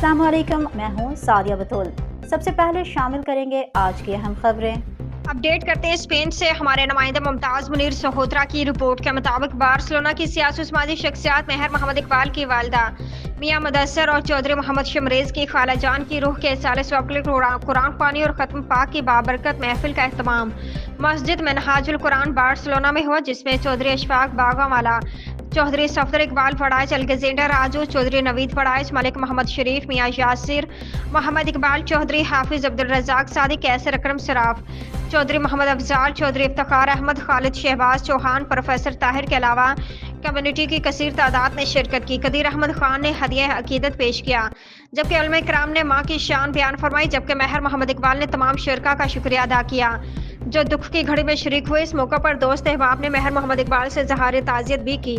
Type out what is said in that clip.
अस्सलाम वालेकुम, मैं हूँ सादिया बतूल। सबसे पहले शामिल करेंगे आज की अहम खबरें। अपडेट करते हैं स्पेन से। हमारे नुमाइंदा मुमताज मुनीर सहोत्रा की रिपोर्ट के मुताबिक बार्सिलोना की सियासी समाजी शख्सियात मेहर मोहम्मद इकबाल की वालदा मियां मुदस्सर और चौधरी मोहम्मद शमरेज की खाला जान की रूह के साले सवाब के लिए कुरान पानी और ख़त्म पाक की बाबरकत महफिल का एहतमाम मस्जिद मिनहाजुल कुरान बार्सिलोना में हुआ, जिसमें चौधरी अशफाक बागवाला, चौधरी सफदर इकबाल फड़ाइज, अलगजेंडर राजू, चौधरी नवीद फड़ाइज, मलिक मोहम्मद शरीफ, मियां यासिर मोहम्मद इकबाल चौधरी, हाफिज अब्दुल रज़ाक सादी, कैसर अकरम सराफ, चौधरी मोहम्मद अफजाल, चौधरी इफ्तिखार अहमद, खालिद शहबाज चौहान, प्रोफेसर ताहिर के अलावा कम्युनिटी की कसीर तादाद ने शिरकत की। कदीर अहमद खान ने हदिया अकीदत पेश किया, जबकि उलमा इकराम ने माँ की शान बयान फरमाई, जबकि मेहर मोहम्मद इकबाल ने तमाम शिरका का शुक्रिया अदा किया जो दुख की घड़ी में शरीक हुए। इस मौका पर दोस्त अहबाब ने मेहर मोहम्मद इकबाल से इज़हार ताज़ियत भी की।